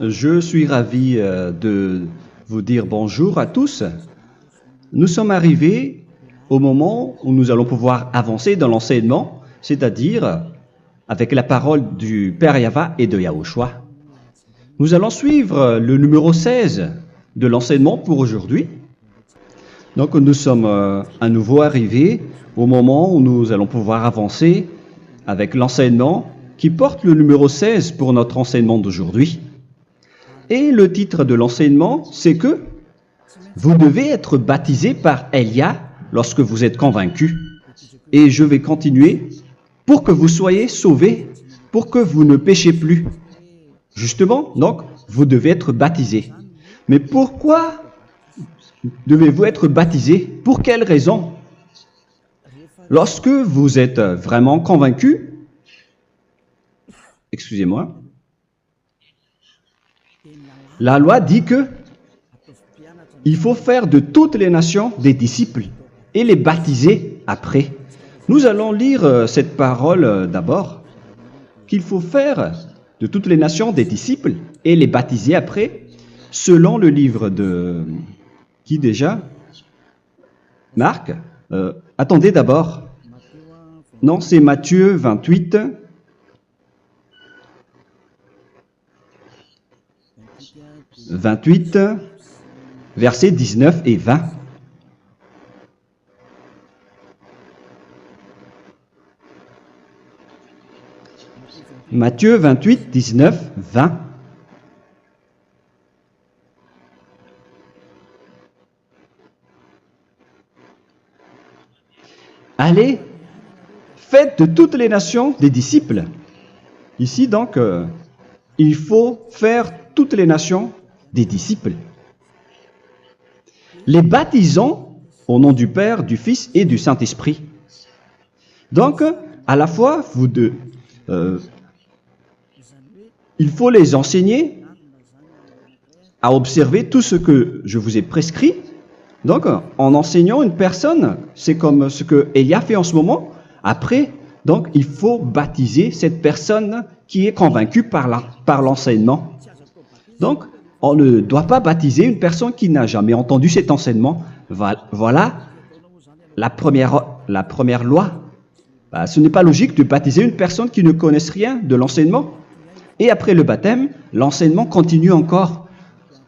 Je suis ravi de vous dire bonjour à tous. Nous sommes arrivés au moment où nous allons pouvoir avancer dans l'enseignement, c'est-à-dire avec la parole du Père Yava et de Yahushua. Nous allons suivre le numéro 16 de l'enseignement pour aujourd'hui. Donc nous sommes à nouveau arrivés au moment où nous allons pouvoir avancer avec l'enseignement qui porte le numéro 16 pour notre enseignement d'aujourd'hui. Et le titre de l'enseignement, c'est que vous devez être baptisé par Elia lorsque vous êtes convaincu. Et je vais continuer pour que vous soyez sauvés, pour que vous ne péchez plus. Justement, donc, vous devez être baptisé. Mais pourquoi devez-vous être baptisé? Pour quelle raison? Lorsque vous êtes vraiment convaincu, excusez-moi, la loi dit que il faut faire de toutes les nations des disciples et les baptiser après. Nous allons lire cette parole d'abord, qu'il faut faire de toutes les nations des disciples et les baptiser après, selon le livre de... Qui déjà? Marc. Attendez d'abord. Non, c'est Matthieu 28. Versets 19 et 20. Matthieu 28, 19, 20. Allez, faites de toutes les nations des disciples. Ici donc, il faut faire toutes les nations des disciples. Les baptisons au nom du Père, du Fils et du Saint-Esprit. Donc, à la fois, il faut les enseigner à observer tout ce que je vous ai prescrit. Donc, en enseignant une personne, c'est comme ce que Elia fait en ce moment. Après, donc, il faut baptiser cette personne qui est convaincue par l'enseignement. Donc, on ne doit pas baptiser une personne qui n'a jamais entendu cet enseignement. Voilà la première loi. Ce n'est pas logique de baptiser une personne qui ne connaisse rien de l'enseignement. Et après le baptême, l'enseignement continue encore,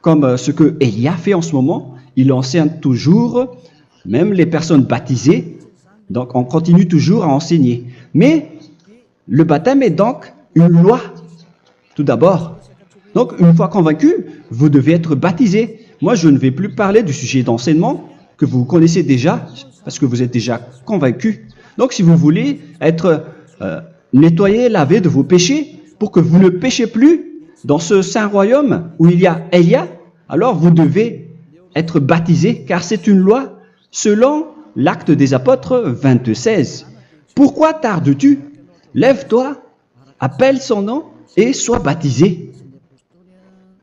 comme ce que Elia fait en ce moment. Il enseigne toujours, même les personnes baptisées. Donc, on continue toujours à enseigner. Mais le baptême est donc une loi, tout d'abord. Donc, une fois convaincu, vous devez être baptisé. Moi, je ne vais plus parler du sujet d'enseignement que vous connaissez déjà, parce que vous êtes déjà convaincu. Donc, si vous voulez être nettoyé, lavé de vos péchés, pour que vous ne péchez plus dans ce saint royaume où il y a Elia, alors vous devez être baptisé, car c'est une loi selon l'Acte des Apôtres 22:16. Pourquoi tardes-tu? Lève-toi, appelle son nom et sois baptisé.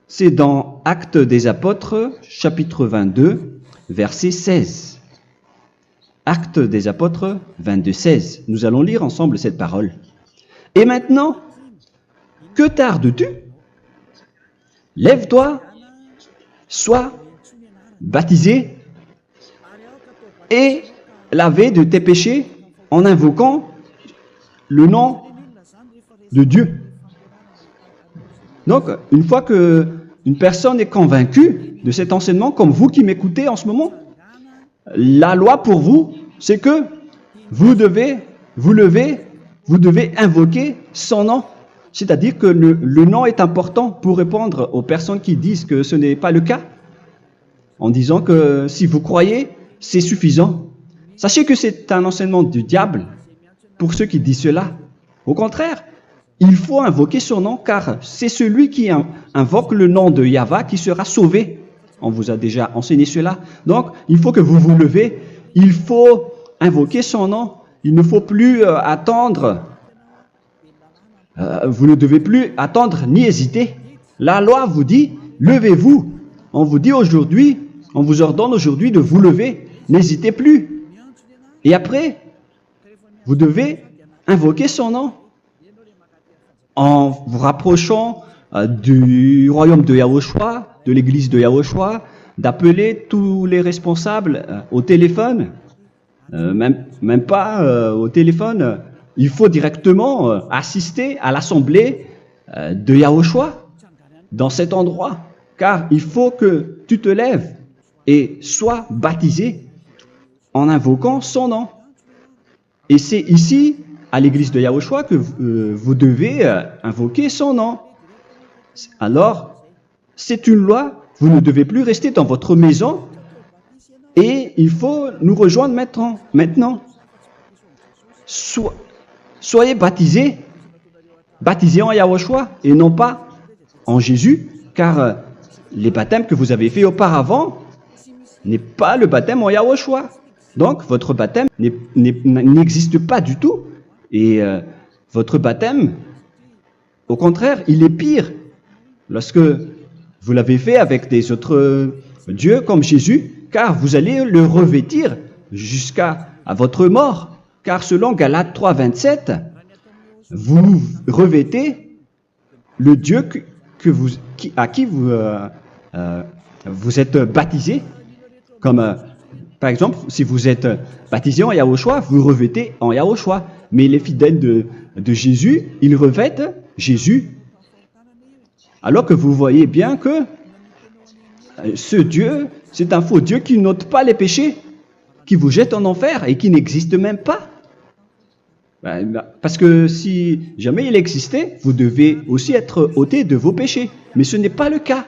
C'est dans Actes des Apôtres, chapitre 22, verset 16. Actes des Apôtres 22:16. Nous allons lire ensemble cette parole. Et maintenant, que tardes-tu? Lève-toi, sois baptisé et lavé de tes péchés en invoquant le nom de Dieu. Donc, une fois qu'une personne est convaincue de cet enseignement, comme vous qui m'écoutez en ce moment, la loi pour vous, c'est que vous devez invoquer son nom. C'est-à-dire que le nom est important pour répondre aux personnes qui disent que ce n'est pas le cas, en disant que si vous croyez, c'est suffisant. Sachez que c'est un enseignement du diable pour ceux qui disent cela. Au contraire, il faut invoquer son nom, car c'est celui qui invoque le nom de Yahva qui sera sauvé. On vous a déjà enseigné cela. Donc, il faut que vous vous levez, il faut invoquer son nom. Il ne faut plus attendre. Vous ne devez plus attendre ni hésiter. La loi vous dit, levez-vous. On vous dit aujourd'hui, on vous ordonne aujourd'hui de vous lever. N'hésitez plus. Et après, vous devez invoquer son nom en vous rapprochant du royaume de Yahushua, de l'église de Yahushua, d'appeler tous les responsables au téléphone, même pas au téléphone, il faut directement assister à l'assemblée de Yahushua dans cet endroit, car il faut que tu te lèves et sois baptisé en invoquant son nom. Et c'est ici, à l'église de Yahushua, que vous devez invoquer son nom. Alors, c'est une loi, vous ne devez plus rester dans votre maison et il faut nous rejoindre maintenant. Soyez baptisés en Yahushua et non pas en Jésus, car les baptêmes que vous avez faits auparavant n'est pas le baptême en Yahushua. Donc, votre baptême n'existe pas du tout. Et votre baptême, au contraire, il est pire. Lorsque vous l'avez fait avec des autres dieux comme Jésus, car vous allez le revêtir jusqu'à votre mort. Car selon Galates 3, 27, vous revêtez le Dieu à qui vous êtes baptisé. Comme par exemple, si vous êtes baptisé en Yahushua, vous revêtez en Yahushua. Mais les fidèles de Jésus, ils revêtent Jésus. Alors que vous voyez bien que ce Dieu, c'est un faux Dieu qui n'ôte pas les péchés, qui vous jette en enfer et qui n'existe même pas. Parce que si jamais il existait, vous devez aussi être ôté de vos péchés. Mais ce n'est pas le cas.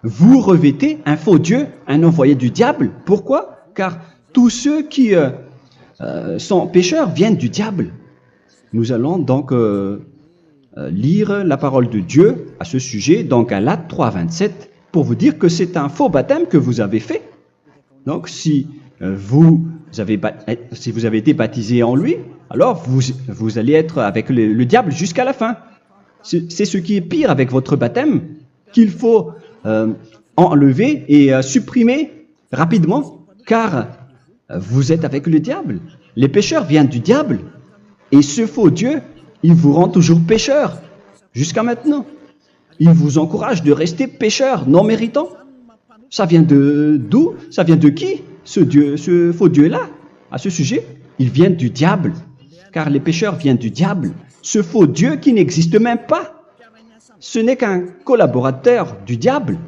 Vous revêtez un faux Dieu, un envoyé du diable. Pourquoi? Car tous ceux qui sont pécheurs viennent du diable. Nous allons donc lire la parole de Dieu à ce sujet dans Galates 3, 27 pour vous dire que c'est un faux baptême que vous avez fait. Donc si vous avez été baptisé en lui, alors vous allez être avec le diable jusqu'à la fin. C'est ce qui est pire avec votre baptême qu'il faut enlever et supprimer rapidement, car vous êtes avec le diable. Les pécheurs viennent du diable. Et ce faux Dieu, il vous rend toujours pécheur, jusqu'à maintenant. Il vous encourage de rester pécheur, non méritant. Ça vient d'où? Ça vient de qui, ce faux Dieu-là? À ce sujet, ils viennent du diable, car les pécheurs viennent du diable. Ce faux Dieu qui n'existe même pas, ce n'est qu'un collaborateur du diable.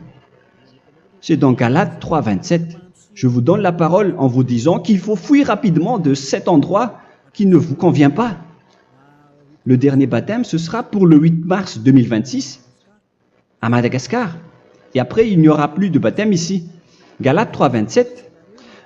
C'est dans Galates 3, 27. Je vous donne la parole en vous disant qu'il faut fuir rapidement de cet endroit qui ne vous convient pas. Le dernier baptême, ce sera pour le 8 mars 2026 à Madagascar. Et après, il n'y aura plus de baptême ici. Galates 3, 27.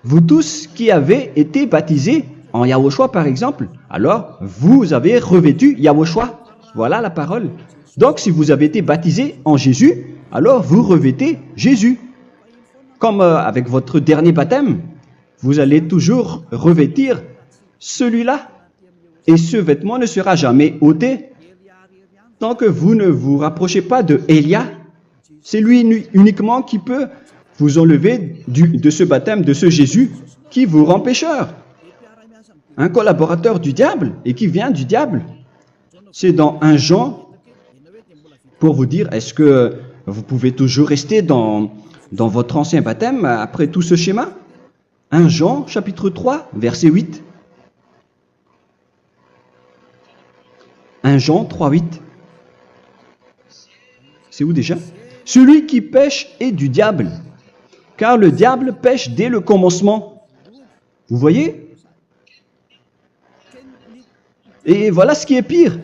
Vous tous qui avez été baptisés en Yahushua, par exemple, alors vous avez revêtu Yahushua. Voilà la parole. Donc, si vous avez été baptisés en Jésus, alors vous revêtez Jésus. Comme avec votre dernier baptême, vous allez toujours revêtir celui-là. Et ce vêtement ne sera jamais ôté tant que vous ne vous rapprochez pas de Élia. C'est lui uniquement qui peut vous enlever de ce baptême, de ce Jésus qui vous rend pécheur. Un collaborateur du diable et qui vient du diable. C'est dans 1 Jean, pour vous dire, est-ce que vous pouvez toujours rester dans votre ancien baptême après tout ce schéma? 1 Jean, chapitre 3, verset 8. 1 Jean 3, 8. C'est où déjà? Celui qui pêche est du diable, car le diable pêche dès le commencement. Vous voyez? Et voilà ce qui est pire.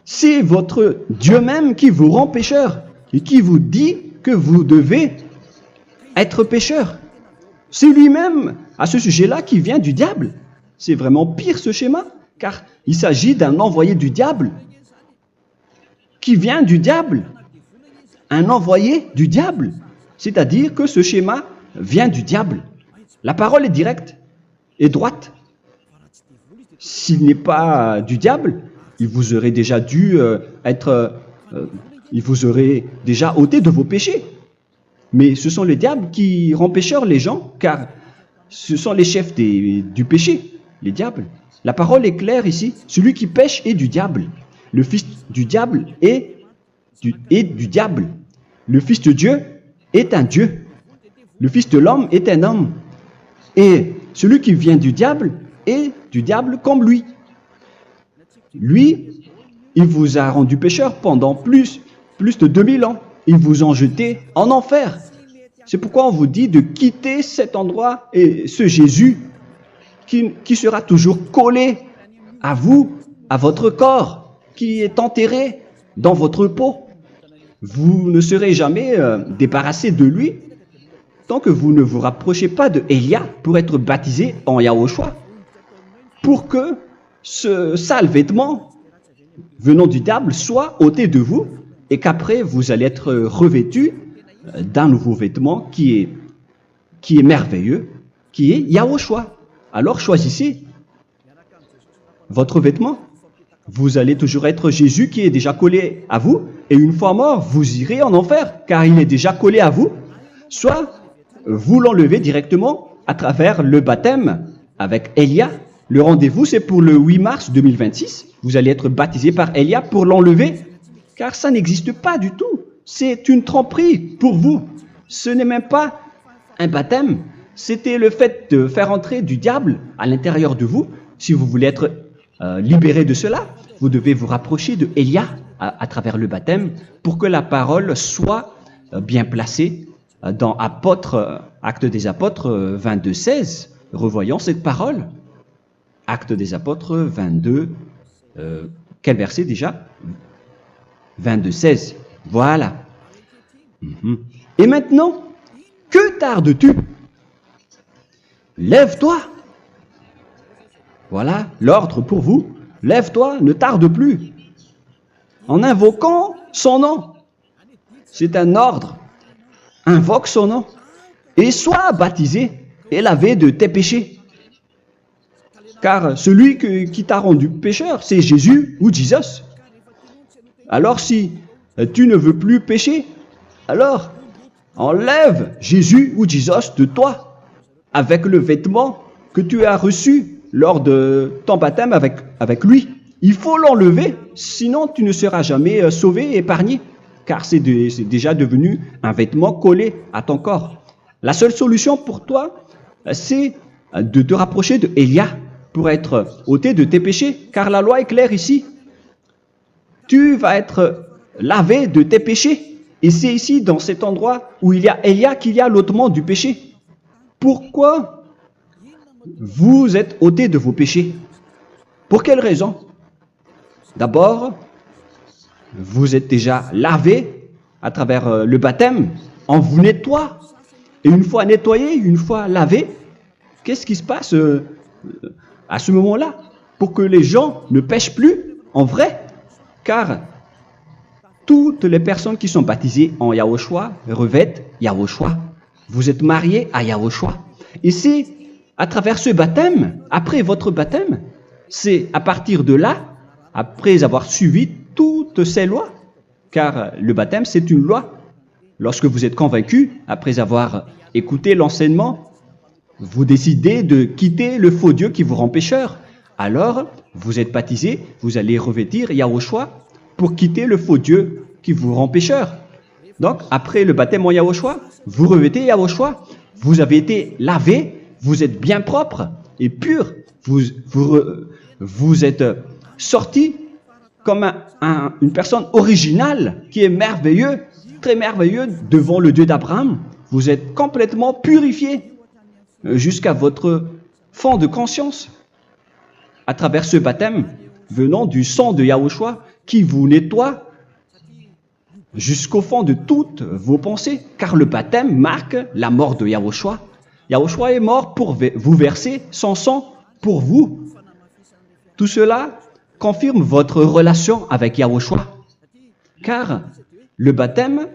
C'est votre Dieu même qui vous rend pécheur et qui vous dit que vous devez être pécheur. C'est lui-même, à ce sujet-là, qui vient du diable. C'est vraiment pire ce schéma, car il s'agit d'un envoyé du diable qui vient du diable. Un envoyé du diable. C'est-à-dire que ce schéma vient du diable. La parole est directe et droite. S'il n'est pas du diable, il vous aurait déjà dû il vous aurait déjà ôté de vos péchés. Mais ce sont les diables qui rendent pécheurs les gens, car ce sont les chefs du péché, les diables. La parole est claire ici. Celui qui pêche est du diable. Le fils du diable est et du diable. Le Fils de Dieu est un Dieu. Le Fils de l'homme est un homme. Et celui qui vient du diable est du diable comme lui. Lui, il vous a rendu pécheur pendant plus de 2000 ans. Il vous a jeté en enfer. C'est pourquoi on vous dit de quitter cet endroit et ce Jésus qui sera toujours collé à vous, à votre corps, qui est enterré dans votre peau. Vous ne serez jamais débarrassé de lui tant que vous ne vous rapprochez pas de Élia pour être baptisé en Yahushua, pour que ce sale vêtement venant du diable soit ôté de vous et qu'après vous allez être revêtu d'un nouveau vêtement qui est merveilleux, qui est Yahushua. Alors choisissez votre vêtement. Vous allez toujours être Jésus qui est déjà collé à vous, et une fois mort, vous irez en enfer, car il est déjà collé à vous. Soit vous l'enlevez directement à travers le baptême avec Élia. Le rendez-vous, c'est pour le 8 mars 2026. Vous allez être baptisé par Élia pour l'enlever, car ça n'existe pas du tout. C'est une tromperie pour vous. Ce n'est même pas un baptême. C'était le fait de faire entrer du diable à l'intérieur de vous. Si vous voulez être libéré de cela, vous devez vous rapprocher de Élia à travers le baptême pour que la parole soit bien placée dans Actes des Apôtres 22:16. Revoyons cette parole. Actes des Apôtres 22, quel verset déjà? 22:16. Voilà. Et maintenant, que tardes-tu? Lève-toi. Voilà l'ordre pour vous. Lève-toi, ne tarde plus. En invoquant son nom. C'est un ordre. Invoque son nom. Et sois baptisé et lavé de tes péchés. Car celui qui t'a rendu pécheur, c'est Jésus ou Jesus. Alors si tu ne veux plus pécher, alors enlève Jésus ou Jesus de toi avec le vêtement que tu as reçu lors de ton baptême avec lui. Il faut l'enlever, sinon tu ne seras jamais sauvé, épargné, car c'est déjà devenu un vêtement collé à ton corps. La seule solution pour toi, c'est de te rapprocher de Élia pour être ôté de tes péchés, car la loi est claire ici. Tu vas être lavé de tes péchés. Et c'est ici, dans cet endroit où il y a Élia, qu'il y a l'ôtement du péché. Pourquoi vous êtes ôté de vos péchés? Pour quelle raison? D'abord, vous êtes déjà lavé à travers le baptême. On vous nettoie. Et une fois nettoyé, une fois lavé, qu'est-ce qui se passe à ce moment-là? Pour que les gens ne pêchent plus en vrai. Car toutes les personnes qui sont baptisées en Yahushua revêtent Yahushua. Vous êtes mariés à Yahushua. Et c'est à travers ce baptême, après votre baptême, c'est à partir de là, après avoir suivi toutes ces lois, car le baptême c'est une loi. Lorsque vous êtes convaincu, après avoir écouté l'enseignement, vous décidez de quitter le faux Dieu qui vous rend pécheur. Alors, vous êtes baptisé, vous allez revêtir Yahushua pour quitter le faux Dieu qui vous rend pécheur. Donc, après le baptême en Yahushua, vous revêtez Yahushua. Vous avez été lavé, vous êtes bien propre et pur. Vous êtes sorti comme une personne originale qui est merveilleux, très merveilleux devant le Dieu d'Abraham. Vous êtes complètement purifié jusqu'à votre fond de conscience à travers ce baptême venant du sang de Yahushua qui vous nettoie jusqu'au fond de toutes vos pensées, car le baptême marque la mort de Yahushua. Yahushua est mort pour vous verser son sang pour vous. Tout cela confirme votre relation avec Yahushua, car le baptême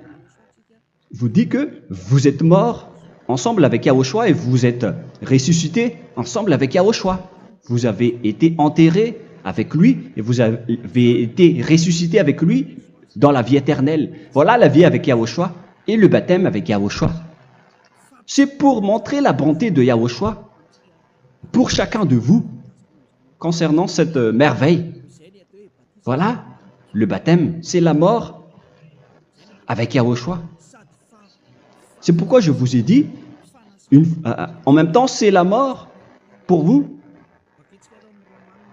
vous dit que vous êtes mort ensemble avec Yahushua et vous êtes ressuscité ensemble avec Yahushua. Vous avez été enterré avec lui et vous avez été ressuscité avec lui dans la vie éternelle. Voilà la vie avec Yahushua et le baptême avec Yahushua. C'est pour montrer la bonté de Yahushua pour chacun de vous concernant cette merveille. Voilà, le baptême, c'est la mort avec Yahushua. C'est pourquoi je vous ai dit, en même temps, c'est la mort pour vous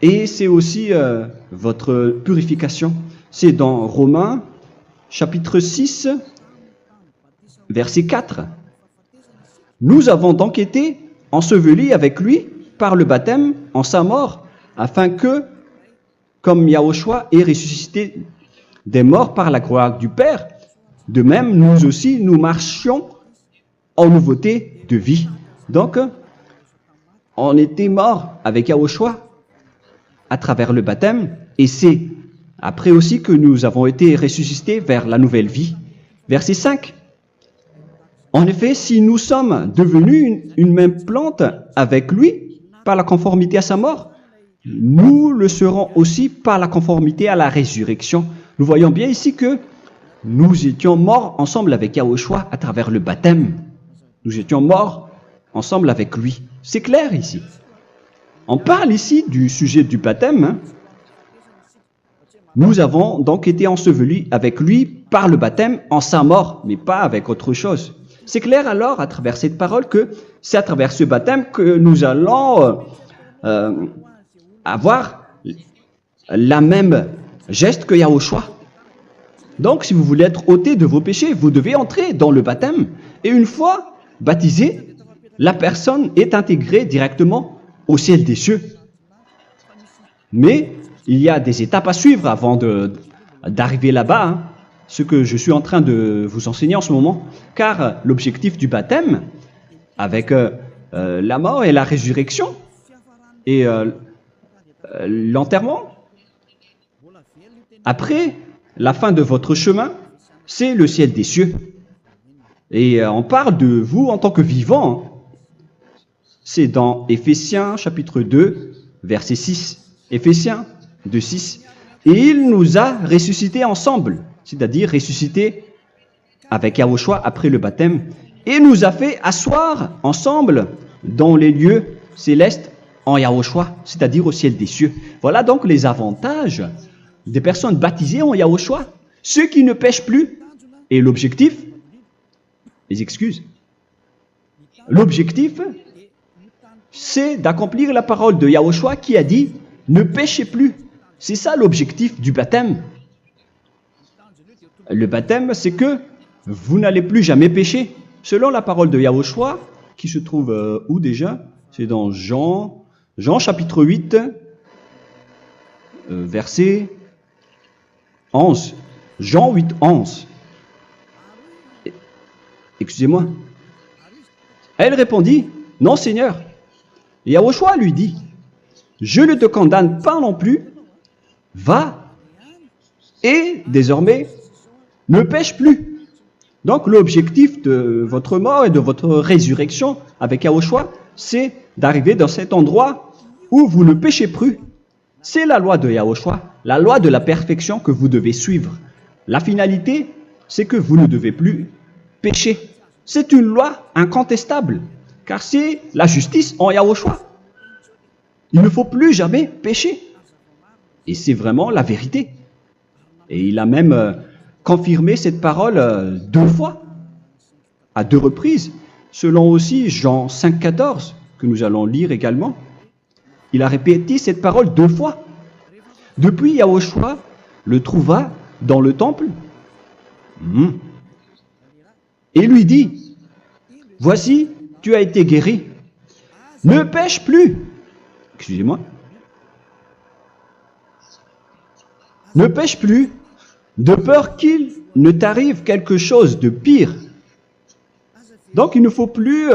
et c'est aussi votre purification. C'est dans Romains, chapitre 6, verset 4. Nous avons donc été ensevelis avec lui par le baptême en sa mort, afin que, comme Yahushua est ressuscité des morts par la gloire du Père, de même, nous aussi, nous marchions en nouveauté de vie. Donc, on était morts avec Yahushua à travers le baptême, et c'est après aussi que nous avons été ressuscités vers la nouvelle vie. Verset 5. En effet, si nous sommes devenus une même plante avec lui par la conformité à sa mort, nous le serons aussi par la conformité à la résurrection. Nous voyons bien ici que nous étions morts ensemble avec Yahushua à travers le baptême. Nous étions morts ensemble avec lui. C'est clair ici. On parle ici du sujet du baptême. Nous avons donc été ensevelis avec lui par le baptême en sa mort, mais pas avec autre chose. C'est clair alors à travers cette parole que c'est à travers ce baptême que nous allons avoir la même geste que Yahushua. Donc si vous voulez être ôté de vos péchés, vous devez entrer dans le baptême. Et une fois baptisé, la personne est intégrée directement au ciel des cieux. Mais il y a des étapes à suivre avant d'arriver là-bas, hein, ce que je suis en train de vous enseigner en ce moment, car l'objectif du baptême, avec la mort et la résurrection, et l'enterrement, après la fin de votre chemin, c'est le ciel des cieux. Et on parle de vous en tant que vivant. C'est dans Éphésiens chapitre 2, verset 6. Éphésiens 2, 6. Et il nous a ressuscités ensemble, c'est-à-dire ressuscités avec Yahushua après le baptême, et nous a fait asseoir ensemble dans les lieux célestes en Yahushua, c'est-à-dire au ciel des cieux. Voilà donc les avantages des personnes baptisées en Yahushua, ceux qui ne pêchent plus. Et l'objectif, les excuses, l'objectif, c'est d'accomplir la parole de Yahushua qui a dit « Ne péchez plus ». C'est ça l'objectif du baptême. Le baptême, c'est que vous n'allez plus jamais pécher. Selon la parole de Yahushua, qui se trouve où déjà? C'est dans Jean chapitre 8, verset 11. Jean 8, 11. Excusez-moi. Elle répondit, « Non, Seigneur. » Et Yahushua lui dit, « Je ne te condamne pas non plus. Va et désormais ne pêche plus. » Donc l'objectif de votre mort et de votre résurrection avec Yahushua, c'est d'arriver dans cet endroit où vous ne péchez plus. C'est la loi de Yahushua, la loi de la perfection que vous devez suivre. La finalité, c'est que vous ne devez plus pécher. C'est une loi incontestable, car c'est la justice en Yahushua. Il ne faut plus jamais pécher. Et c'est vraiment la vérité. Et il a même confirmé cette parole 2 fois, à 2 reprises, selon aussi Jean 5, 14, que nous allons lire également. Il a répété cette parole 2 fois. Depuis, Yahushua le trouva dans le temple et lui dit, « Voici, tu as été guéri. Ne pêche plus. » Excusez-moi. Ne pêche plus, de peur qu'il ne t'arrive quelque chose de pire. Donc il ne faut plus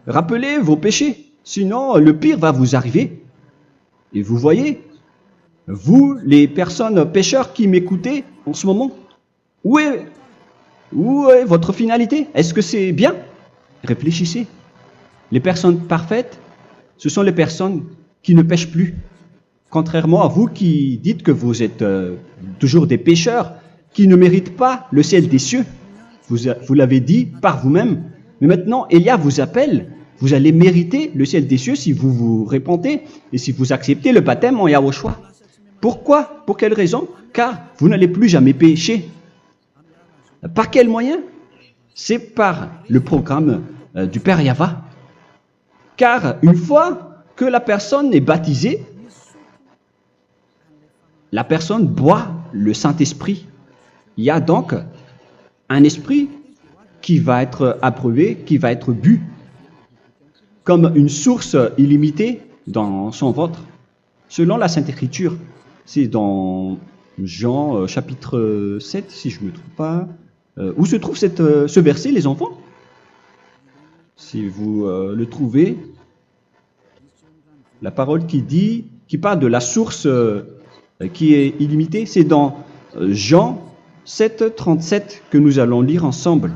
rappeler vos péchés, sinon le pire va vous arriver. Et vous voyez, vous, les personnes pécheurs qui m'écoutez en ce moment, où est votre finalité? Est-ce que c'est bien? Réfléchissez. Les personnes parfaites, ce sont les personnes qui ne pêchent plus. Contrairement à vous qui dites que vous êtes toujours des pécheurs, qui ne méritent pas le ciel des cieux. Vous l'avez dit par vous-même. Mais maintenant, Élia vous appelle. Vous allez mériter le ciel des cieux si vous vous repentez et si vous acceptez le baptême en Yahushua. Pourquoi? Pour quelle raison? Car vous n'allez plus jamais pécher. Par quel moyen? C'est par le programme du Père Yahva. Car une fois que la personne est baptisée, la personne boit le Saint-Esprit. Il y a donc un esprit qui va être approuvé, qui va être bu, comme une source illimitée dans son ventre, selon la Sainte Écriture. C'est dans Jean chapitre 7, si je ne me trompe pas. Où se trouve ce verset, les enfants? Si vous le trouvez, la parole qui parle de la source qui est illimitée, c'est dans Jean 7, 37 que nous allons lire ensemble.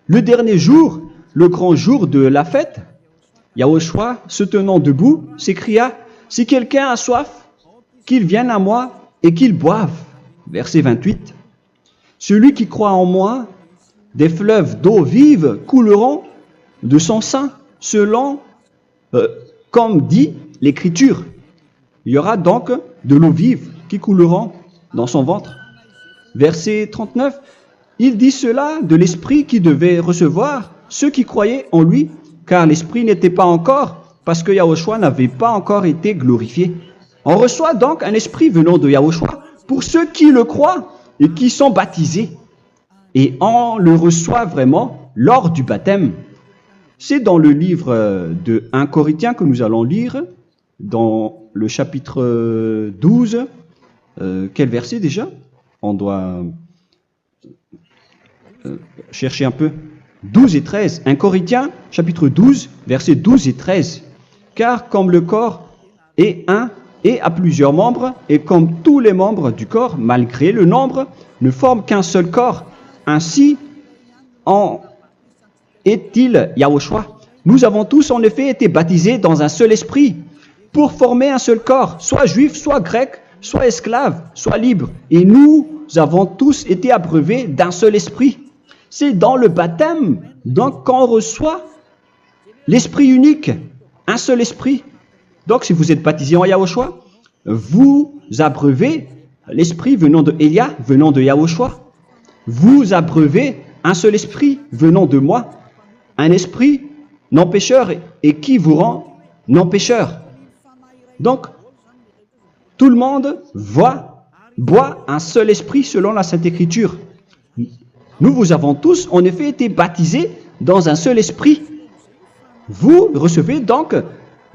Le dernier jour, le grand jour de la fête, Yahushua, se tenant debout, s'écria, « Si quelqu'un a soif, qu'il vienne à moi et qu'il boive. » Verset 28. « Celui qui croit en moi, des fleuves d'eau vive couleront de son sein, selon, comme dit l'Écriture. » Il y aura donc de l'eau vive qui couleront dans son ventre. Verset 39. Il dit cela de l'Esprit qui devait recevoir ceux qui croyaient en lui, car l'Esprit n'était pas encore, parce que Yahushua n'avait pas encore été glorifié. On reçoit donc un Esprit venant de Yahushua pour ceux qui le croient et qui sont baptisés. Et on le reçoit vraiment lors du baptême. C'est dans le livre de 1 Corinthiens que nous allons lire, dans le chapitre 12. Quel verset déjà? On doit chercher un peu. 12 et 13. 1 Corinthiens, chapitre 12, versets 12 et 13. Car comme le corps est un et a plusieurs membres, et comme tous les membres du corps, malgré le nombre, ne forment qu'un seul corps, ainsi en est-il Yahushua. Nous avons tous en effet été baptisés dans un seul esprit, pour former un seul corps, soit juif, soit grec, soit esclave, soit libre. Et nous avons tous été abreuvés d'un seul esprit. C'est dans le baptême, donc, qu'on reçoit l'esprit unique, un seul esprit. Donc, si vous êtes baptisé en Yahushua, vous abreuvez l'esprit venant de Elia, venant de Yahushua. Vous abreuvez un seul esprit venant de moi, un esprit non pécheur et qui vous rend non pécheur. Donc, tout le monde boit un seul esprit selon la Sainte Écriture. Nous vous avons tous en effet été baptisés dans un seul esprit. Vous recevez donc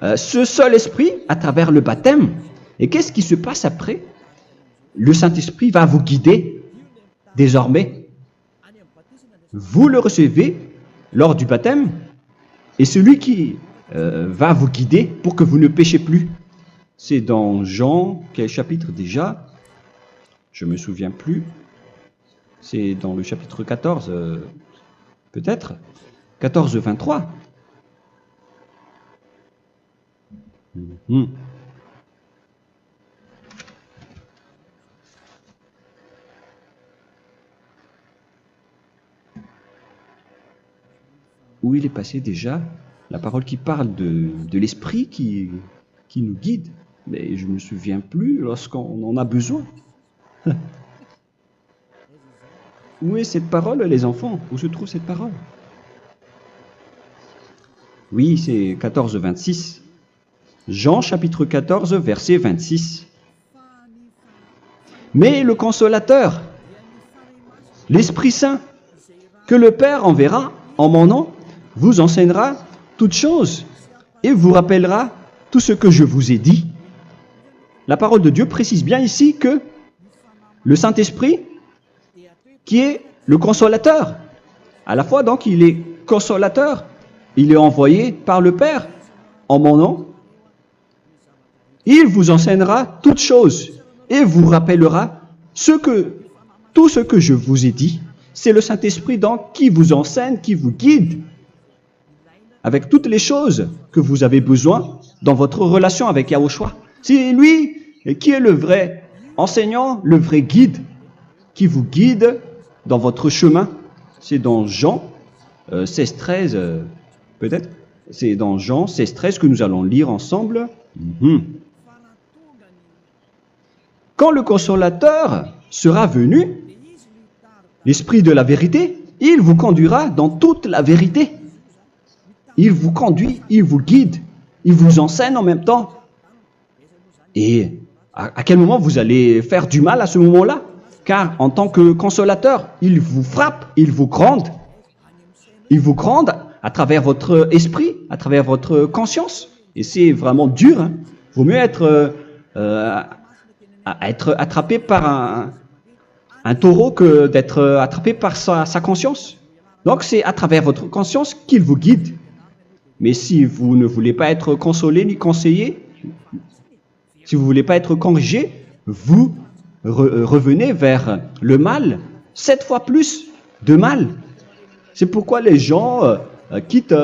ce seul esprit à travers le baptême. Et qu'est-ce qui se passe après? Le Saint-Esprit va vous guider désormais. Vous le recevez lors du baptême et celui qui va vous guider pour que vous ne péchez plus. C'est dans Jean, quel chapitre déjà? Je ne me souviens plus. C'est dans le chapitre 14, peut-être 14, 23. Où il est passé déjà? La parole qui parle de l'esprit qui nous guide. Mais je ne me souviens plus lorsqu'on en a besoin. Où est cette parole, les enfants? Où se trouve cette parole? Oui, c'est 14, 26. Jean chapitre 14, verset 26. Mais le consolateur, l'Esprit Saint, que le Père enverra en mon nom, vous enseignera toutes choses et vous rappellera tout ce que je vous ai dit. La parole de Dieu précise bien ici que le Saint-Esprit, qui est le consolateur, à la fois donc il est consolateur, il est envoyé par le Père en mon nom, il vous enseignera toutes choses et vous rappellera tout ce que je vous ai dit. C'est le Saint-Esprit donc qui vous enseigne, qui vous guide avec toutes les choses que vous avez besoin dans votre relation avec Yahushua. C'est lui qui est le vrai enseignant, le vrai guide, qui vous guide dans votre chemin. C'est dans Jean 16, 13, peut-être. C'est dans Jean 16, 13 que nous allons lire ensemble. Quand le consolateur sera venu, l'Esprit de la vérité, il vous conduira dans toute la vérité. Il vous conduit, il vous guide, il vous enseigne en même temps. Et à quel moment vous allez faire du mal à ce moment-là? Car en tant que consolateur, il vous frappe, il vous gronde. Il vous gronde à travers votre esprit, à travers votre conscience. Et c'est vraiment dur. Hein. Vaut mieux être attrapé par un taureau que d'être attrapé par sa conscience. Donc c'est à travers votre conscience qu'il vous guide. Mais si vous ne voulez pas être consolé ni conseillé, si vous ne voulez pas être corrigé, vous revenez vers le mal, 7 fois plus de mal. C'est pourquoi les gens quittent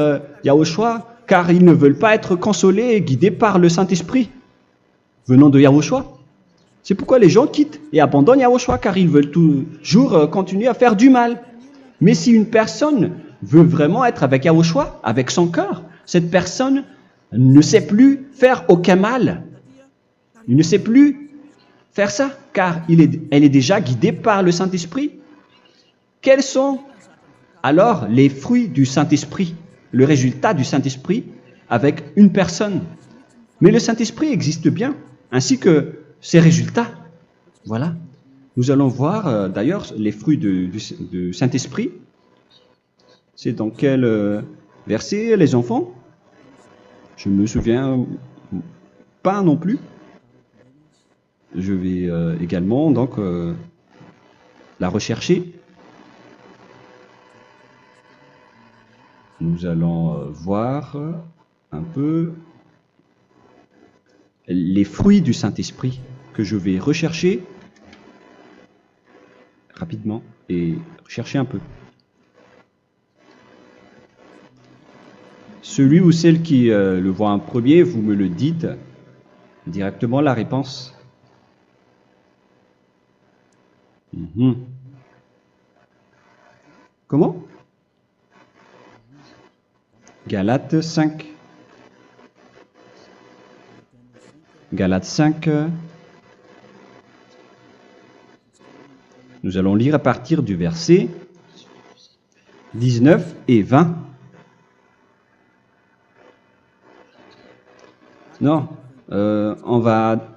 Yahushua, car ils ne veulent pas être consolés et guidés par le Saint-Esprit venant de Yahushua. C'est pourquoi les gens quittent et abandonnent Yahushua, car ils veulent toujours continuer à faire du mal. Mais si une personne veut vraiment être avec Yahushua, avec son cœur, cette personne ne sait plus faire aucun mal. Il ne sait plus faire ça, car elle est déjà guidée par le Saint-Esprit. Quels sont alors les fruits du Saint-Esprit, le résultat du Saint-Esprit avec une personne? Mais le Saint-Esprit existe bien, ainsi que ses résultats. Voilà. Nous allons voir d'ailleurs les fruits du Saint-Esprit. C'est dans quel verset, les enfants? Je ne me souviens pas non plus. Je vais également donc la rechercher. Nous allons voir un peu les fruits du Saint-Esprit que je vais rechercher rapidement et rechercher un peu. Celui ou celle qui le voit en premier, vous me le dites directement la réponse. Comment? Galates 5. Galates 5. Nous allons lire à partir du verset 19 et 20. Non, on va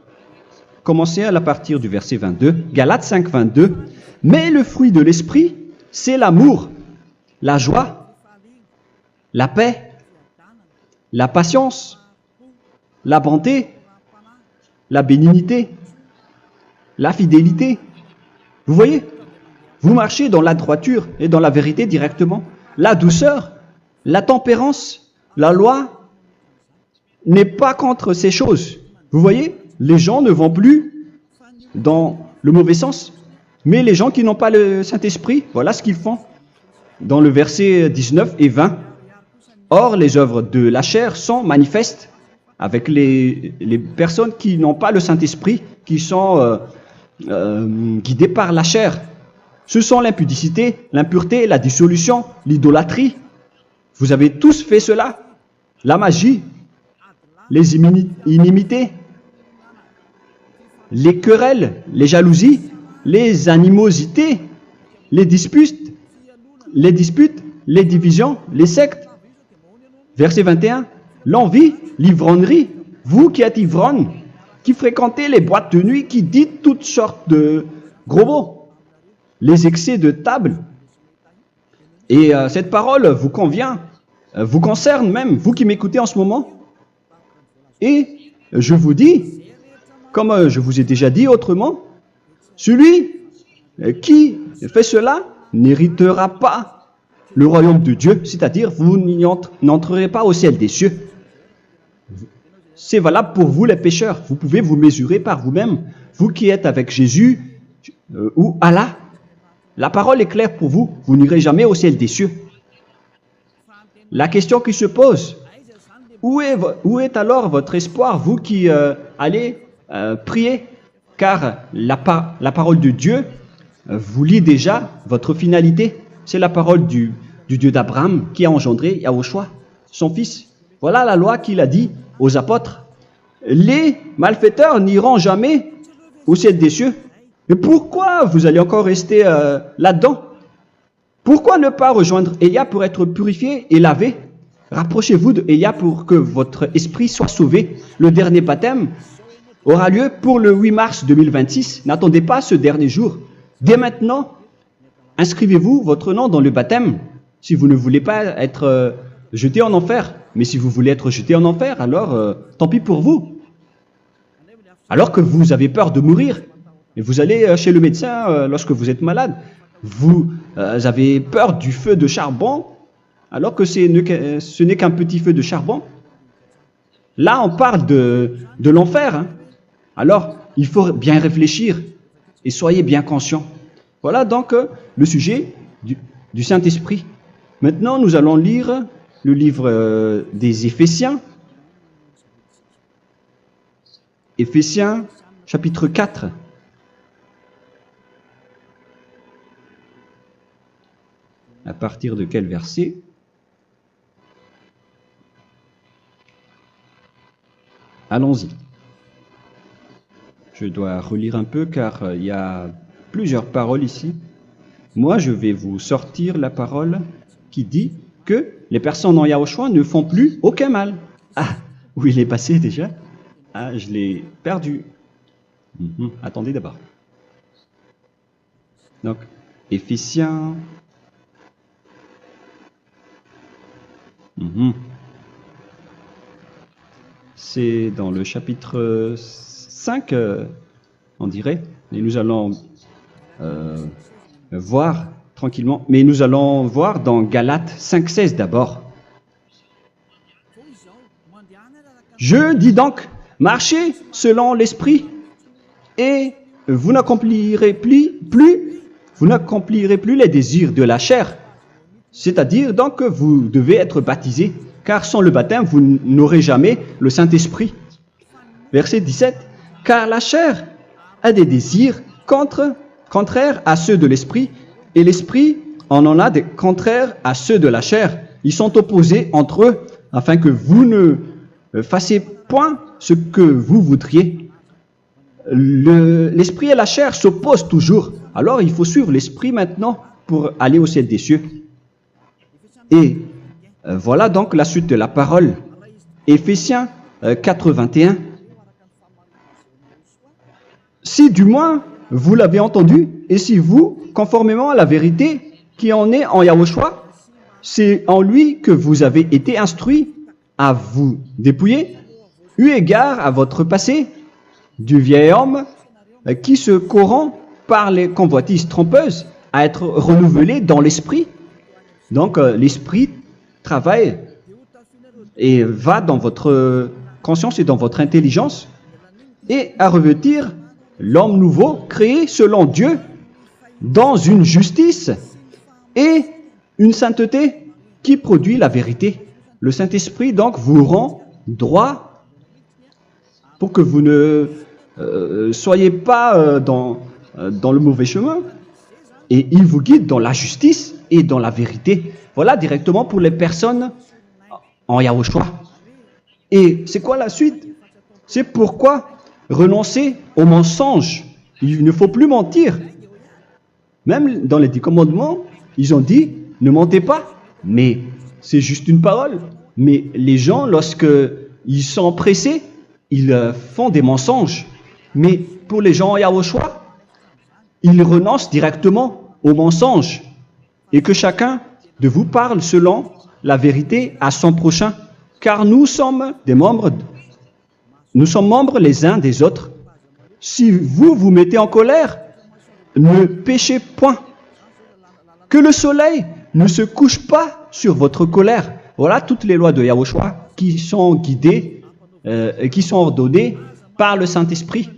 commencer à partir du verset 22. Galates 5, 22. Mais le fruit de l'esprit, c'est l'amour, la joie, la paix, la patience, la bonté, la bénignité, la fidélité. Vous voyez? Vous marchez dans la droiture et dans la vérité directement. La douceur, la tempérance, la loi n'est pas contre ces choses. Vous voyez? Les gens ne vont plus dans le mauvais sens. Mais les gens qui n'ont pas le Saint-Esprit, voilà ce qu'ils font. Dans le verset 19 et 20. Or, les œuvres de la chair sont manifestes avec les personnes qui n'ont pas le Saint-Esprit, qui sont guidées par la chair. Ce sont l'impudicité, l'impureté, la dissolution, l'idolâtrie. Vous avez tous fait cela. La magie, les inimités, les querelles, les jalousies, les animosités, les disputes, les divisions, les sectes. Verset 21, l'envie, l'ivrognerie, vous qui êtes ivrognes, qui fréquentez les boîtes de nuit, qui dites toutes sortes de gros mots, les excès de table. Et cette parole vous convient, vous concerne même, vous qui m'écoutez en ce moment. Et je vous dis, comme je vous ai déjà dit autrement, celui qui fait cela n'héritera pas le royaume de Dieu, c'est-à-dire vous n'entrerez pas au ciel des cieux. C'est valable pour vous les pécheurs. Vous pouvez vous mesurer par vous-même, vous qui êtes avec Jésus ou Allah. La parole est claire pour vous, vous n'irez jamais au ciel des cieux. La question qui se pose, où est alors votre espoir, vous qui allez prier? Car la parole de Dieu vous lit déjà votre finalité. C'est la parole du Dieu d'Abraham qui a engendré Yahushua, son fils. Voilà la loi qu'il a dit aux apôtres. Les malfaiteurs n'iront jamais au ciel des cieux. Mais pourquoi vous allez encore rester là-dedans? Pourquoi ne pas rejoindre Élia pour être purifié et lavé? Rapprochez-vous de Élia pour que votre esprit soit sauvé. Le dernier baptême aura lieu pour le 8 mars 2026. N'attendez pas ce dernier jour. Dès maintenant, inscrivez-vous votre nom dans le baptême si vous ne voulez pas être jeté en enfer. Mais si vous voulez être jeté en enfer, alors tant pis pour vous. Alors que vous avez peur de mourir, et vous allez chez le médecin lorsque vous êtes malade, vous avez peur du feu de charbon, alors que ce n'est qu'un petit feu de charbon. Là, on parle de l'enfer. Hein. Alors, il faut bien réfléchir et soyez bien conscients. Voilà donc le sujet du Saint-Esprit. Maintenant, nous allons lire le livre des Éphésiens. Éphésiens, chapitre 4. À partir de quel verset? Allons-y. Je dois relire un peu car il y a plusieurs paroles ici. Moi, je vais vous sortir la parole qui dit que les personnes en Yahushua ne font plus aucun mal. Ah, où il est passé déjà? Ah, je l'ai perdu. Attendez d'abord. Donc, Éphésiens. C'est dans le chapitre 5, on dirait. Et nous allons voir tranquillement. Mais nous allons voir dans Galates 5,16 d'abord. Je dis donc, marchez selon l'esprit, et vous n'accomplirez plus les désirs de la chair. C'est-à-dire donc que vous devez être baptisé, car sans le baptême, vous n'aurez jamais le Saint-Esprit. Verset 17. Car la chair a des désirs contraires à ceux de l'esprit, et l'esprit en a des contraires à ceux de la chair. Ils sont opposés entre eux, afin que vous ne fassiez point ce que vous voudriez. L'esprit et la chair s'opposent toujours. Alors il faut suivre l'esprit maintenant pour aller au ciel des cieux. Et voilà donc la suite de la parole. Éphésiens 4:21. Si du moins vous l'avez entendu, et si vous, conformément à la vérité qui en est en Yahushua, c'est en lui que vous avez été instruits à vous dépouiller, eu égard à votre passé, du vieil homme qui se corrompt par les convoitises trompeuses, à être renouvelé dans l'esprit. Donc l'esprit travaille et va dans votre conscience et dans votre intelligence, et à revêtir l'homme nouveau créé selon Dieu dans une justice et une sainteté qui produit la vérité. Le Saint-Esprit donc vous rend droit pour que vous ne soyez pas dans le mauvais chemin, et il vous guide dans la justice et dans la vérité. Voilà directement pour les personnes en Yahushua. Et c'est quoi la suite? C'est pourquoi renoncer au mensonge. Il ne faut plus mentir. Même dans les 10 commandements, ils ont dit ne mentez pas. Mais c'est juste une parole. Mais les gens, lorsqu'ils sont pressés, ils font des mensonges. Mais pour les gens en Yahushua, ils renoncent directement au mensonge. Et que chacun de vous parle selon la vérité à son prochain. Car nous sommes membres les uns des autres. Si vous vous mettez en colère, ne péchez point. Que le soleil ne se couche pas sur votre colère. Voilà toutes les lois de Yahushua qui sont guidées, qui sont ordonnées par le Saint-Esprit.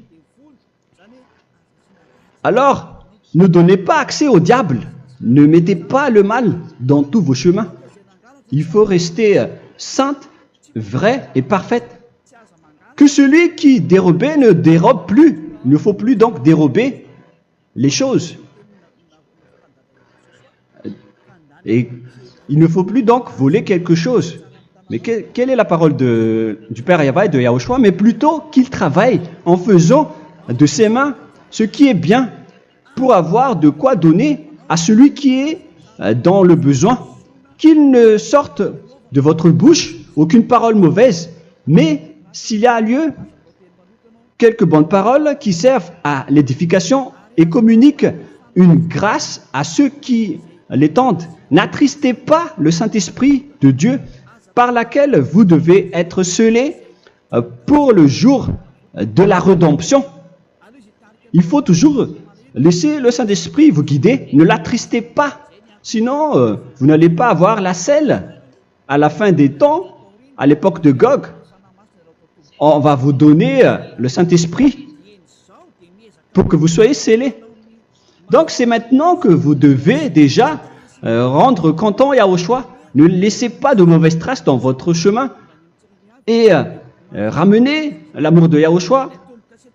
Alors, ne donnez pas accès au diable. Ne mettez pas le mal dans tous vos chemins. Il faut rester sainte, vraie et parfaite. Que celui qui dérobait ne dérobe plus. Il ne faut plus donc dérober les choses. Et il ne faut plus donc voler quelque chose. Mais quelle est la parole du Père Yahweh et de Yahushua? Mais plutôt qu'il travaille en faisant de ses mains ce qui est bien, pour avoir de quoi donner à celui qui est dans le besoin, qu'il ne sorte de votre bouche aucune parole mauvaise, mais s'il y a lieu, quelques bonnes paroles qui servent à l'édification et communiquent une grâce à ceux qui l'étendent. N'attristez pas le Saint-Esprit de Dieu par laquelle vous devez être scellés pour le jour de la rédemption. Il faut toujours laisser le Saint-Esprit vous guider, ne l'attristez pas, sinon vous n'allez pas avoir la selle. À la fin des temps, à l'époque de Gog, on va vous donner le Saint-Esprit pour que vous soyez scellés. Donc c'est maintenant que vous devez déjà rendre content Yahushua. Ne laissez pas de mauvaises traces dans votre chemin et ramenez l'amour de Yahushua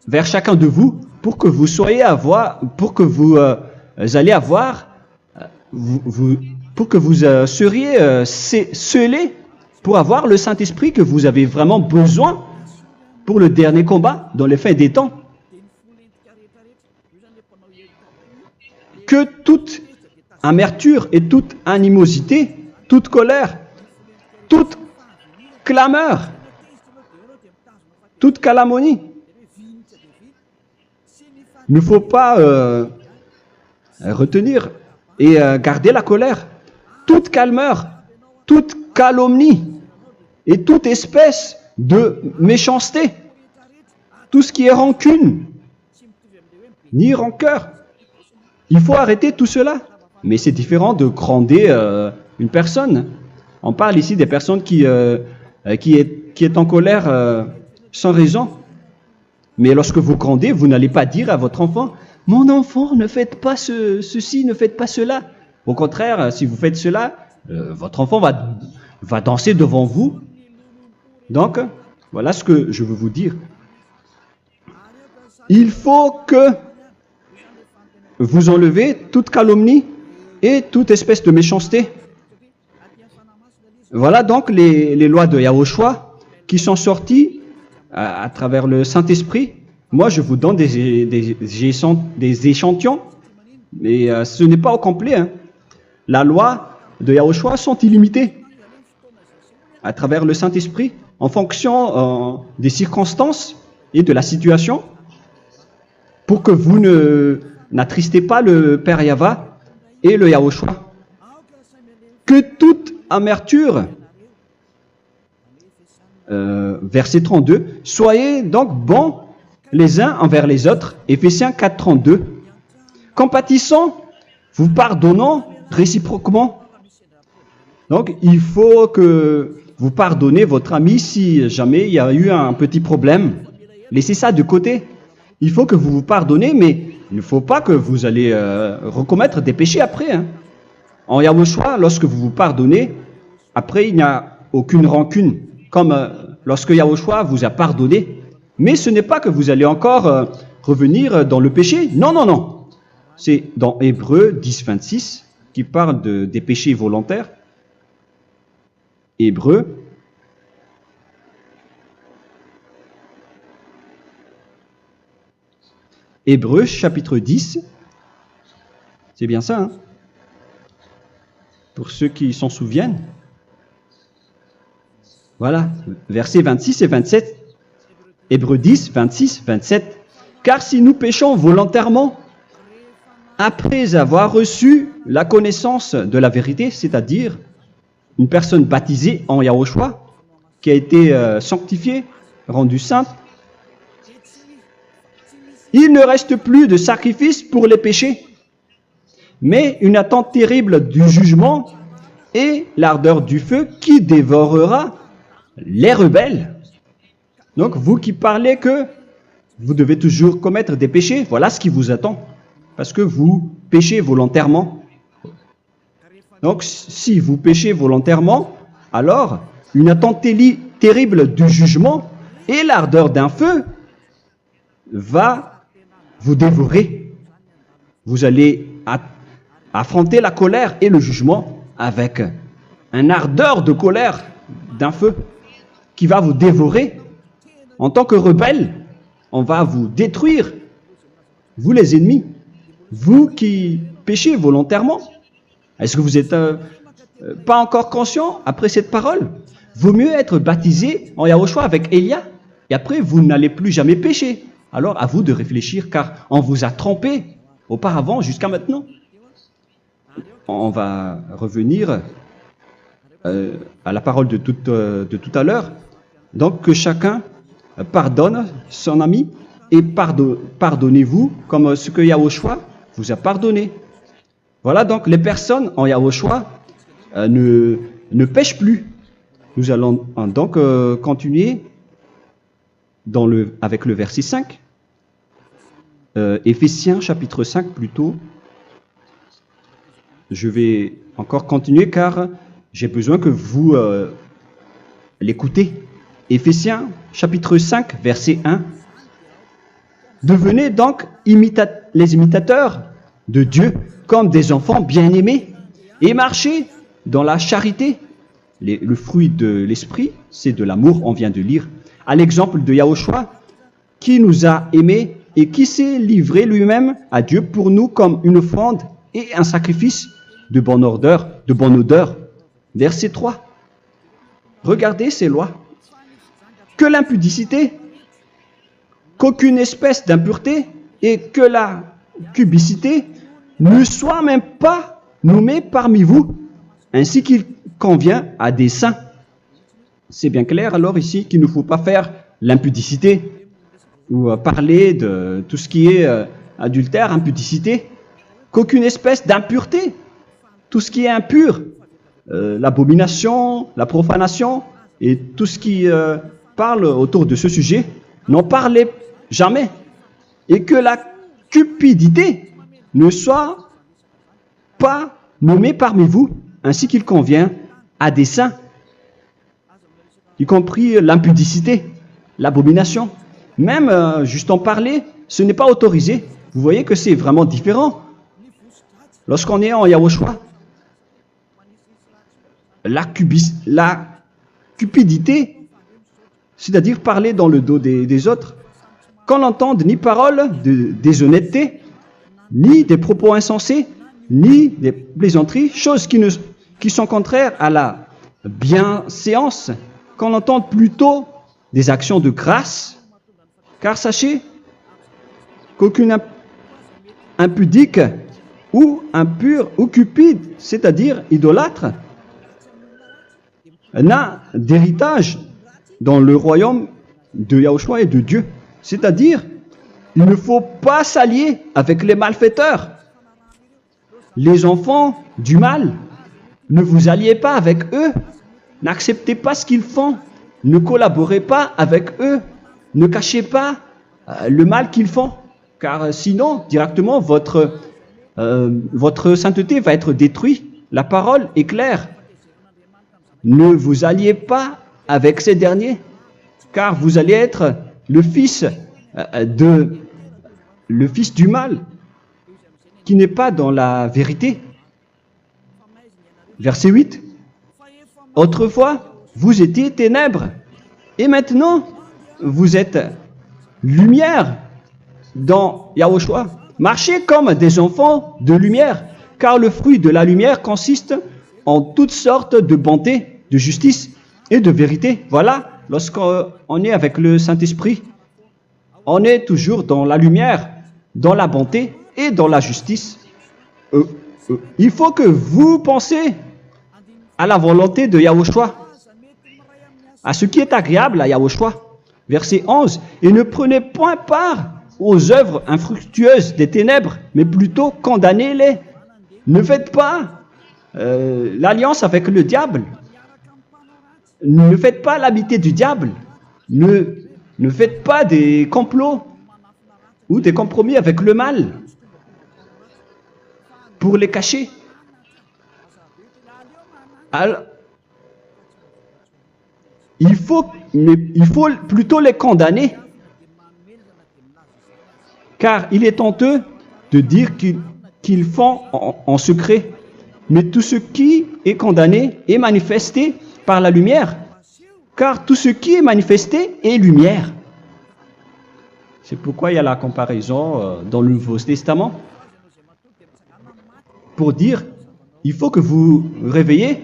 vers chacun de vous pour que vous soyez pour que vous seriez scellés pour avoir le Saint-Esprit que vous avez vraiment besoin pour le dernier combat dans les fins des temps. Que toute amertume et toute animosité, toute colère, toute clameur, toute calomnie, il ne faut pas retenir et garder la colère. Toute calmeur, toute calomnie et toute espèce de méchanceté, tout ce qui est rancune, ni rancœur. Il faut arrêter tout cela. Mais c'est différent de gronder une personne. On parle ici des personnes qui est en colère sans raison. Mais lorsque vous grondez, vous n'allez pas dire à votre enfant « Mon enfant, ne faites pas ceci, ne faites pas cela ». Au contraire, si vous faites cela, votre enfant va danser devant vous. Donc, voilà ce que je veux vous dire. Il faut que vous enlevez toute calomnie et toute espèce de méchanceté. Voilà donc les lois de Yahushua qui sont sorties à travers le Saint-Esprit. Moi, je vous donne des échantillons, mais ce n'est pas au complet. Hein. La loi de Yahushua sont illimitées à travers le Saint-Esprit en fonction des circonstances et de la situation pour que vous n'attristez pas le Père Yahva et le Yahushua. Que toute amertume, verset 32, soyez donc bons les uns envers les autres, Éphésiens 4, 32, compatissant, vous pardonnant réciproquement. Donc, il faut que vous pardonnez votre ami si jamais il y a eu un petit problème. Laissez ça de côté. Il faut que vous vous pardonnez, mais il ne faut pas que vous allez recommettre des péchés après. Hein. En Yahushua, lorsque vous vous pardonnez, après il n'y a aucune rancune, comme lorsque Yahushua vous a pardonné. Mais ce n'est pas que vous allez encore revenir dans le péché. Non, non, non. C'est dans Hébreux 10, 26 qui parle des péchés volontaires. Hébreux. Hébreux chapitre 10. C'est bien ça, hein? Pour ceux qui s'en souviennent. Voilà, versets 26 et 27. Hébreux 10, 26, 27. Car si nous péchons volontairement, après avoir reçu la connaissance de la vérité, c'est-à-dire une personne baptisée en Yahushua, qui a été sanctifiée, rendue sainte, il ne reste plus de sacrifice pour les péchés, mais une attente terrible du jugement et l'ardeur du feu qui dévorera les rebelles. Donc, vous qui parlez que vous devez toujours commettre des péchés, voilà ce qui vous attend, parce que vous péchez volontairement. Donc, si vous péchez volontairement, alors une attente terrible du jugement et l'ardeur d'un feu va vous dévorer. Vous allez affronter la colère et le jugement avec un ardeur de colère d'un feu qui va vous dévorer. En tant que rebelle, on va vous détruire, vous les ennemis, vous qui péchez volontairement. Est-ce que vous n'êtes pas encore conscient après cette parole? Vaut mieux être baptisé en Yahushua avec Elia, et après vous n'allez plus jamais pécher. Alors à vous de réfléchir, car on vous a trompé auparavant jusqu'à maintenant. On va revenir à la parole de tout à l'heure. Donc que chacun pardonne son ami et pardonnez-vous comme ce que Yahushua vous a pardonné. Voilà donc les personnes en Yahushua ne pêchent plus. Nous allons donc continuer avec le verset 5. Éphésiens chapitre 5 plutôt. Je vais encore continuer car j'ai besoin que vous l'écoutez. Éphésiens chapitre 5 verset 1. Devenez donc les imitateurs de Dieu comme des enfants bien-aimés et marchez dans la charité. Le fruit de l'esprit, c'est de l'amour, on vient de lire, à l'exemple de Yahushua, qui nous a aimés et qui s'est livré lui-même à Dieu pour nous comme une offrande et un sacrifice de bonne odeur. Verset 3. Regardez ces lois. Que l'impudicité, qu'aucune espèce d'impureté et que la cubicité ne soit même pas nommée parmi vous, ainsi qu'il convient à des saints. C'est bien clair alors ici qu'il ne faut pas faire l'impudicité ou parler de tout ce qui est adultère, impudicité, qu'aucune espèce d'impureté, tout ce qui est impur, l'abomination, la profanation et tout ce qui parle autour de ce sujet, n'en parlez jamais. Et que la cupidité ne soit pas nommée parmi vous, ainsi qu'il convient à des saints, y compris l'impudicité, l'abomination. Même juste en parler, ce n'est pas autorisé. Vous voyez que c'est vraiment différent. Lorsqu'on est en Yahushua, la cupidité, c'est-à-dire parler dans le dos des autres, qu'on n'entende ni parole de déshonnêteté, ni des propos insensés, ni des plaisanteries, choses qui sont contraires à la bienséance, qu'on entende plutôt des actions de grâce, car sachez qu'aucune impudique ou impure ou cupide, c'est-à-dire idolâtre, n'a d'héritage dans le royaume de Yahushua et de Dieu. C'est-à-dire, il ne faut pas s'allier avec les malfaiteurs. Les enfants du mal, ne vous alliez pas avec eux. N'acceptez pas ce qu'ils font. Ne collaborez pas avec eux. Ne cachez pas le mal qu'ils font. Car sinon, directement, votre sainteté va être détruite. La parole est claire. Ne vous alliez pas avec ces derniers, car vous allez être le fils du mal, qui n'est pas dans la vérité. Verset 8. Autrefois, vous étiez ténèbres, et maintenant, vous êtes lumière dans Yahushua. Marchez comme des enfants de lumière, car le fruit de la lumière consiste en toutes sortes de bonté, de justice et de vérité. Voilà, lorsqu'on est avec le Saint-Esprit, on est toujours dans la lumière, dans la bonté et dans la justice. Il faut que vous pensiez à la volonté de Yahushua, à ce qui est agréable à Yahushua. Verset 11. Et ne prenez point part aux œuvres infructueuses des ténèbres, mais plutôt condamnez-les. Ne faites pas l'alliance avec le diable. Ne faites pas l'amitié du diable. Ne faites pas des complots ou des compromis avec le mal pour les cacher. Alors, il faut plutôt les condamner, car il est honteux de dire qu'ils font en secret. Mais tout ce qui est condamné est manifesté par la lumière, car tout ce qui est manifesté est lumière. C'est pourquoi il y a la comparaison dans le Nouveau Testament, pour dire il faut que vous réveillez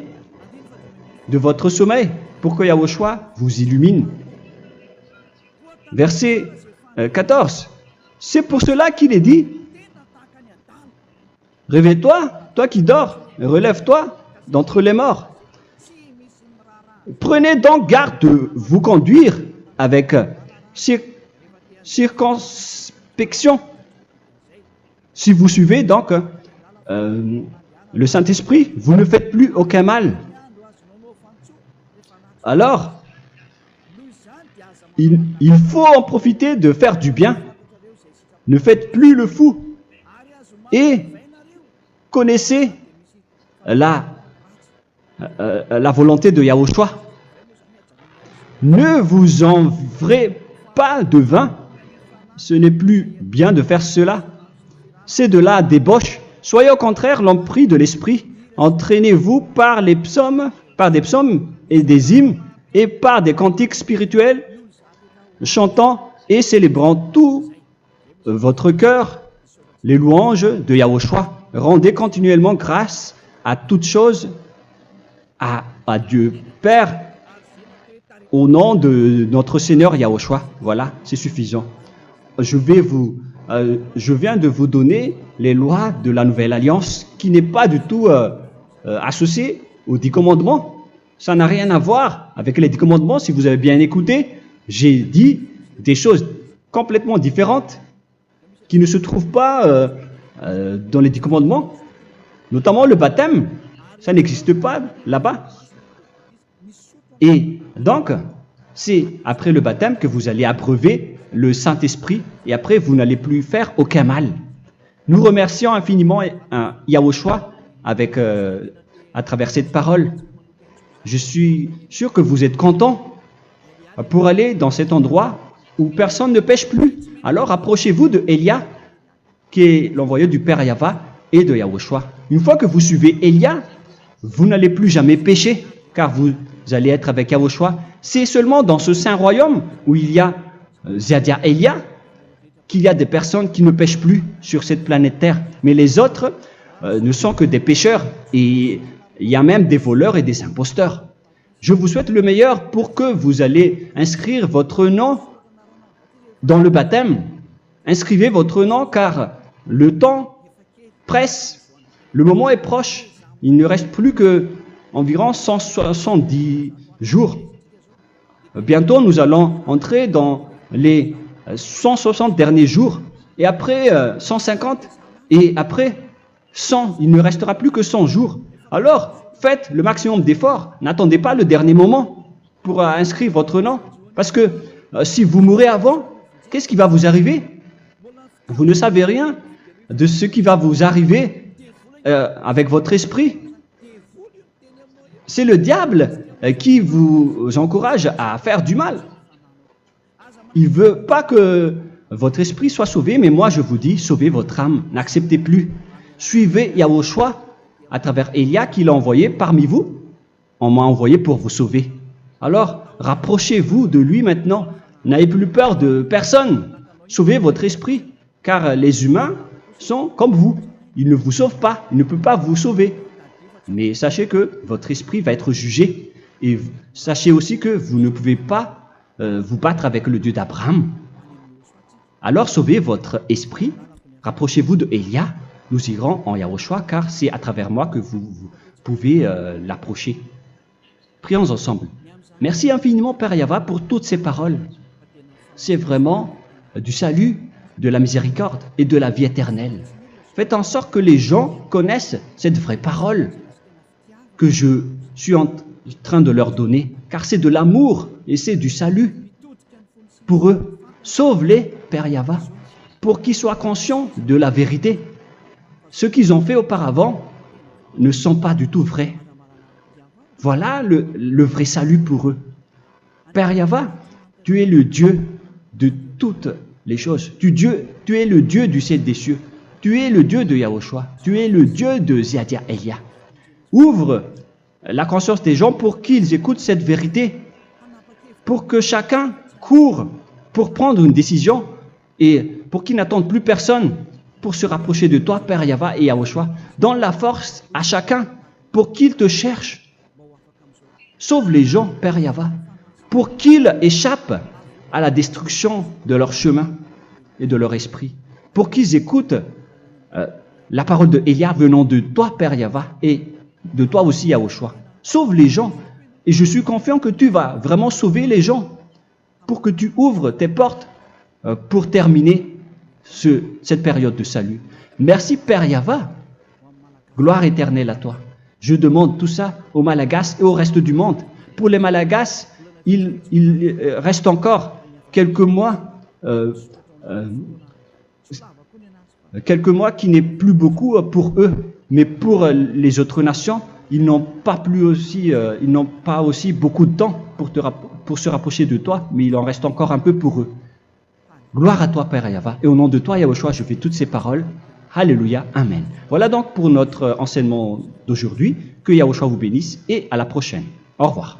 de votre sommeil pour que Yahushua vous illumine. Verset 14. C'est pour cela qu'il est dit, réveille-toi, toi qui dors, relève-toi d'entre les morts. Prenez donc garde de vous conduire avec circonspection. Si vous suivez donc le Saint-Esprit, vous ne faites plus aucun mal. Alors, il faut en profiter de faire du bien. Ne faites plus le fou. Et connaissez la volonté de Yahushua. Ne vous envrez pas de vin. Ce n'est plus bien de faire cela. C'est de la débauche. Soyez au contraire l'empris de l'esprit. Entraînez-vous par des psaumes et des hymnes et par des cantiques spirituels, chantant et célébrant tout votre cœur les louanges de Yahushua. Rendez continuellement grâce à toutes choses à Dieu Père au nom de notre Seigneur Yahushua. Voilà, c'est suffisant. Je viens de vous donner les lois de la Nouvelle Alliance qui n'est pas du tout associée aux 10 commandements. Ça n'a rien à voir avec les 10 commandements. Si vous avez bien écouté, j'ai dit des choses complètement différentes qui ne se trouvent pas dans les 10 commandements. Notamment le baptême, ça n'existe pas là-bas. Et donc, c'est après le baptême que vous allez abreuver le Saint-Esprit et après vous n'allez plus faire aucun mal. Nous remercions infiniment Yahushua à travers cette parole. Je suis sûr que vous êtes contents pour aller dans cet endroit où personne ne pêche plus. Alors approchez-vous de Elia, qui est l'envoyé du Père Yahva et de Yahushua. Une fois que vous suivez Elia, vous n'allez plus jamais pécher, car vous allez être avec Yahushua. C'est seulement dans ce saint royaume où il y a Ziadia Elia qu'il y a des personnes qui ne pêchent plus sur cette planète Terre. Mais les autres ne sont que des pécheurs et il y a même des voleurs et des imposteurs. Je vous souhaite le meilleur pour que vous allez inscrire votre nom dans le baptême. Inscrivez votre nom car le temps presse, le moment est proche. Il ne reste plus que environ 170 jours. Bientôt, nous allons entrer dans les 160 derniers jours, et après 150, et après 100. Il ne restera plus que 100 jours. Alors, faites le maximum d'efforts. N'attendez pas le dernier moment pour inscrire votre nom. Parce que si vous mourrez avant, qu'est-ce qui va vous arriver? Vous ne savez rien de ce qui va vous arriver avec votre esprit. C'est le diable qui vous encourage à faire du mal. Il ne veut pas que votre esprit soit sauvé, mais moi je vous dis, sauvez votre âme, n'acceptez plus. Suivez Yahushua à travers Elia qu'il a envoyé parmi vous. On m'a envoyé pour vous sauver. Alors, rapprochez-vous de lui maintenant. N'ayez plus peur de personne. Sauvez votre esprit, car les humains sont comme vous. Ils ne vous sauvent pas, ils ne peuvent pas vous sauver. Mais sachez que votre esprit va être jugé. Et sachez aussi que vous ne pouvez pas vous battre avec le Dieu d'Abraham. Alors sauvez votre esprit, rapprochez-vous de Elia, nous irons en Yahushua, car c'est à travers moi que vous pouvez l'approcher. Prions ensemble. Merci infiniment Père Yahva pour toutes ces paroles. C'est vraiment du salut, de la miséricorde et de la vie éternelle. Faites en sorte que les gens connaissent cette vraie parole que je suis en train de leur donner, car c'est de l'amour et c'est du salut pour eux. Sauve-les, Père Yahva, pour qu'ils soient conscients de la vérité. Ce qu'ils ont fait auparavant ne sont pas du tout vrais. Voilà le vrai salut pour eux. Père Yahva, tu es le Dieu de toutes les choses. Tu es le Dieu du ciel des cieux. Tu es le Dieu de Yahushua. Tu es le Dieu de Ziadia Elia. Ouvre la conscience des gens pour qu'ils écoutent cette vérité, pour que chacun court pour prendre une décision et pour qu'ils n'attendent plus personne pour se rapprocher de toi, Père Yahweh et Yahushua. Donne la force à chacun pour qu'il te cherche. Sauve les gens, Père Yahweh, pour qu'ils échappent à la destruction de leur chemin et de leur esprit. Pour qu'ils écoutent la parole de Élia venant de toi, Père Yahweh, et de toi aussi, Yahushua. Sauve les gens. Et je suis confiant que tu vas vraiment sauver les gens pour que tu ouvres tes portes pour terminer cette période de salut. Merci, Père Yahweh. Gloire éternelle à toi. Je demande tout ça aux Malagasy et au reste du monde. Pour les Malagasy, il reste encore quelques mois qui n'est plus beaucoup pour eux. Mais pour les autres nations, ils n'ont pas aussi beaucoup de temps pour se rapprocher de toi, mais il en reste encore un peu pour eux. Gloire à toi, Père Yahweh. Et au nom de toi, Yahushua, je fais toutes ces paroles. Alléluia, Amen. Voilà donc pour notre enseignement d'aujourd'hui. Que Yahushua vous bénisse et à la prochaine. Au revoir.